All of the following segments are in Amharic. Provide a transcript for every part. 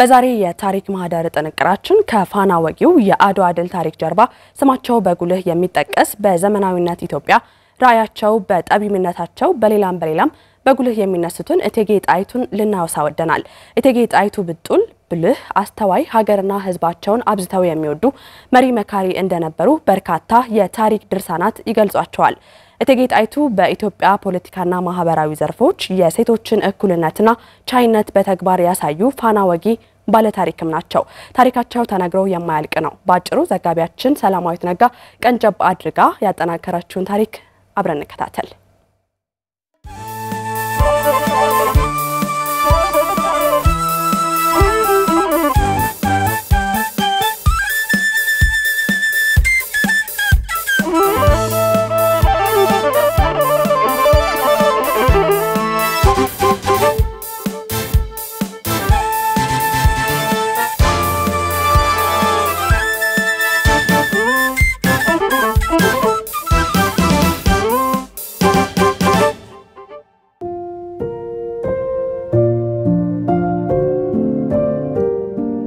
በዛሬ የታሪክ ማህደር ጥንቅራችን ከፋና ወጊው የአድዋ ድል ታሪክ ጀርባ ስማቸው በጉልህ የሚጠቀስ በዘመናዊነት ኢትዮጵያ ራያቸው በጠቢብነታቸው በሌላም በጉልህ የሚነሱትን እቴጌ ጣይቱን ልናወሳ ወደናል። እቴጌ ጣይቱ ብጡል ብልህ አስተዋይ ሀገርና ህዝባቸውን አብዝተው የሚወዱ መሪ መካሪ እንደነበሩ በርካታ የታሪክ ድርሳናት ይገልጿቸዋል። እቴጌ ጣይቱ በኢትዮጵያ ፖለቲካና ማህበራዊ ዘርፎች የሴቶችን እኩልነትና ቻይነት በተግባር ያሳዩ ፋና ወጊ ባለታሪክም ናቸው። ታሪካቸው ተነግሮ የማያልቅ ነው። ባጭሩ ዘጋቢያችን ሰላማዊት ነጋ ቀንጨብ አድርጋ ያጠናከረችውን ታሪክ አብረን እንከታተል።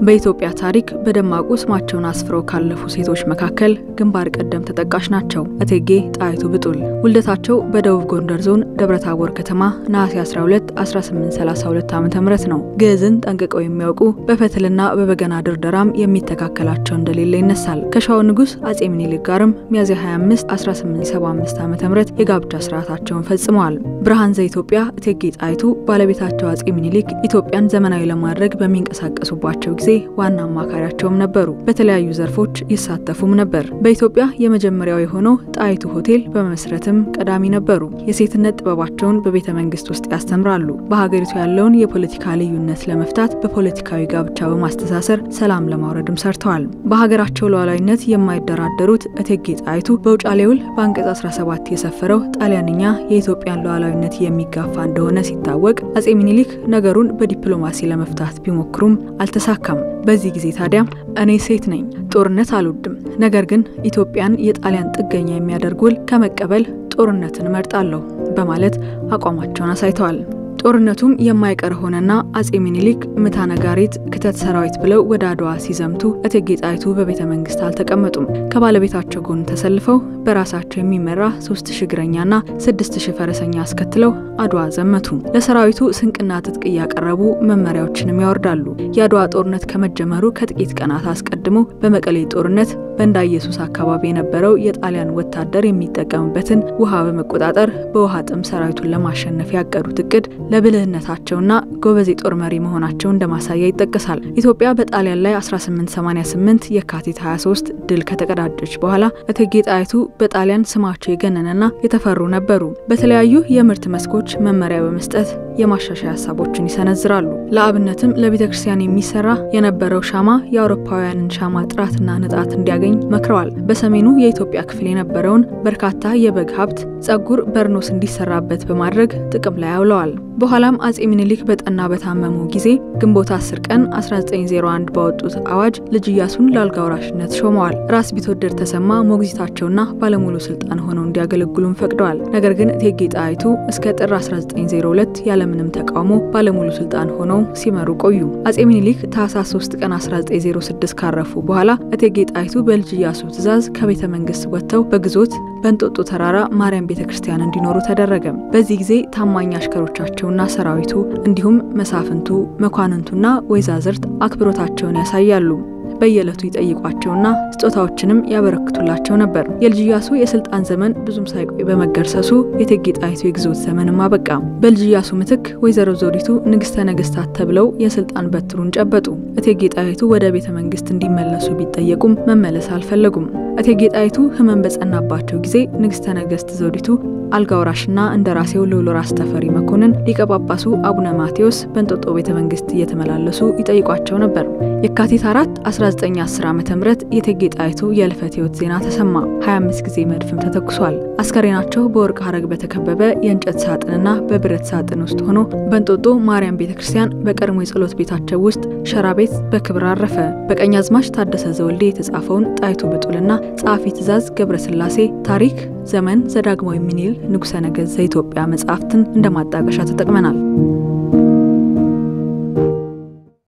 በኢትዮጵያ ታሪክ በደማቁ ስማቸውን አስፍረው ካለፉ ሴቶች መካከል ግንባር ቀደም ተጠቃሽ ናቸው። እቴጌ ጣይቱ ብጡል ውልደታቸው በደቡብ ጎንደር ዞን ደብረታቦር ከተማ ነሐሴ 12 1832 ዓ.ም ነው። ግዕዝን ጠንቅቀው የሚያውቁ በፈትልና በበገና ድርደራም የሚተካከላቸው እንደሌለ ይነሳል። ከሻው ንጉስ አጼ ምኒልክ ጋርም ሚያዝያ 25 1875 ዓ.ም የጋብቻ ስርዓታቸውን ፈጽመዋል። ብርሃን ዘኢትዮጵያ እቴጌ ጣይቱ ባለቤታቸው አጼ ምኒልክ ኢትዮጵያን ዘመናዊ ለማድረግ በሚንቀሳቀሱባቸው ጊዜ ዋና አማካሪያቸውም ነበሩ። በተለያዩ ዘርፎች ይሳተፉም ነበር። በኢትዮጵያ የመጀመሪያው የሆነው ጣይቱ ሆቴል በመመስረትም ቀዳሚ ነበሩ። የሴትነት ጥበባቸውን በቤተ መንግስት ውስጥ ያስተምራሉ። በሀገሪቱ ያለውን የፖለቲካ ልዩነት ለመፍታት በፖለቲካዊ ጋብቻ በማስተሳሰር ሰላም ለማውረድም ሰርተዋል። በሀገራቸው ሉዓላዊነት የማይደራደሩት እቴጌ ጣይቱ በውጫሌ ውል በአንቀጽ 17 የሰፈረው ጣሊያንኛ የኢትዮጵያን ሉዓላዊነት የሚጋፋ እንደሆነ ሲታወቅ አጼ ምኒልክ ነገሩን በዲፕሎማሲ ለመፍታት ቢሞክሩም አልተሳካም። በዚህ ጊዜ ታዲያ እኔ ሴት ነኝ፣ ጦርነት አልወድም፣ ነገር ግን ኢትዮጵያን የጣሊያን ጥገኛ የሚያደርግ ውል ከመቀበል ጦርነትን መርጣለሁ በማለት አቋማቸውን አሳይተዋል። ጦርነቱም የማይቀር ሆነና አጼ ምኒልክ ምታ ነጋሪት ክተት ሰራዊት ብለው ወደ አድዋ ሲዘምቱ እቴጌ ጣይቱ በቤተ መንግስት አልተቀመጡም። ከባለቤታቸው ጎን ተሰልፈው በራሳቸው የሚመራ 3000 እግረኛና 6000 ፈረሰኛ አስከትለው አድዋ ዘመቱ። ለሰራዊቱ ስንቅና ትጥቅ ያቀረቡ መመሪያዎችንም ያወርዳሉ። የአድዋ ጦርነት ከመጀመሩ ከጥቂት ቀናት አስቀድሞ በመቀሌ ጦርነት በእንዳ ኢየሱስ አካባቢ የነበረው የጣሊያን ወታደር የሚጠቀምበትን ውሃ በመቆጣጠር በውሃ ጥም ሰራዊቱን ለማሸነፍ ያቀዱት እቅድ ለብልህነታቸውና ጎበዝ ጦር መሪ መሆናቸው እንደማሳያ ይጠቀሳል። ኢትዮጵያ በጣሊያን ላይ 1888 የካቲት 23 ድል ከተቀዳጀች በኋላ እቴጌ ጣይቱ በጣሊያን ስማቸው የገነነና የተፈሩ ነበሩ። በተለያዩ የምርት መስኮች መመሪያ በመስጠት የማሻሻያ ሐሳቦችን ይሰነዝራሉ። ለአብነትም ለቤተክርስቲያን የሚሰራ የነበረው ሻማ የአውሮፓውያንን ሻማ ጥራትና ንጣት እንዲያገኝ መክረዋል። በሰሜኑ የኢትዮጵያ ክፍል የነበረውን በርካታ የበግ ሀብት ጸጉር በርኖስ እንዲሰራበት በማድረግ ጥቅም ላይ አውለዋል። በኋላም አጼ ምኒልክ በጠና በታመሙ ጊዜ ግንቦት 10 ቀን 1901 ባወጡት አዋጅ ልጅ ኢያሱን ለአልጋ ወራሽነት ሾመዋል። ራስ ቢትወደድ ተሰማ ሞግዚታቸውና ባለሙሉ ስልጣን ሆነው እንዲያገለግሉም ፈቅደዋል። ነገር ግን እቴጌ ጣይቱ እስከ ጥር 1902 ያለምንም ተቃውሞ ባለሙሉ ስልጣን ሆነው ሲመሩ ቆዩ። አጼ ምኒልክ ታህሳስ 3 ቀን 1906 ካረፉ በኋላ እቴጌ ጣይቱ በልጅ ኢያሱ ትዕዛዝ ከቤተ መንግስት ወጥተው በግዞት በእንጦጦ ተራራ ማርያም ቤተክርስቲያን እንዲኖሩ ተደረገ። በዚህ ጊዜ ታማኝ አሽከሮቻቸውና ሰራዊቱ እንዲሁም መሳፍንቱ መኳንንቱና ወይዛዝርት አክብሮታቸውን ያሳያሉ። በየለቱ ይጠይቋቸውና ስጦታዎችንም ያበረክቱላቸው ነበር። የልጅ ኢያሱ የስልጣን ዘመን ብዙም ሳይቆይ በመገርሰሱ የእቴጌ ጣይቱ የግዞት ዘመንም አበቃ። በልጅ ኢያሱ ምትክ ወይዘሮ ዘውዲቱ ንግስተ ነገስታት ተብለው የስልጣን በትሩን ጨበጡ። እቴጌ ጣይቱ ወደ ቤተ መንግስት እንዲመለሱ ቢጠየቁም መመለስ አልፈለጉም። እቴጌ ጣይቱ ህመም በጸናባቸው ጊዜ ንግስተ ነገስት ዘውዲቱ አልጋ ወራሽና እንደራሴው ልዑል ራስ ተፈሪ መኮንን ሊቀ ጳጳሱ አቡነ ማቴዎስ በእንጦጦ ቤተ መንግስት እየተመላለሱ ይጠይቋቸው ነበር። የካቲት 4 1910 ዓ.ም የእቴጌ ጣይቱ የልፈት ህይወት ዜና ተሰማ። 25 ጊዜ መድፍም ተተኩሷል። አስከሬናቸው በወርቅ ሐረግ በተከበበ የእንጨት ሳጥንና በብረት ሳጥን ውስጥ ሆኖ በእንጦጦ ማርያም ቤተክርስቲያን በቀድሞ የጸሎት ቤታቸው ውስጥ ሸራ ቤት በክብር አረፈ። በቀኛዝማች ታደሰ ዘወልዴ የተጻፈውን ጣይቱ ብጡልና ጻፊ ትእዛዝ ገብረስላሴ ታሪክ ዘመን ዘዳግማዊ ምኒልክ ንጉሠ ነገሥት ዘኢትዮጵያ መጽሐፍትን እንደማጣቀሻ ተጠቅመናል።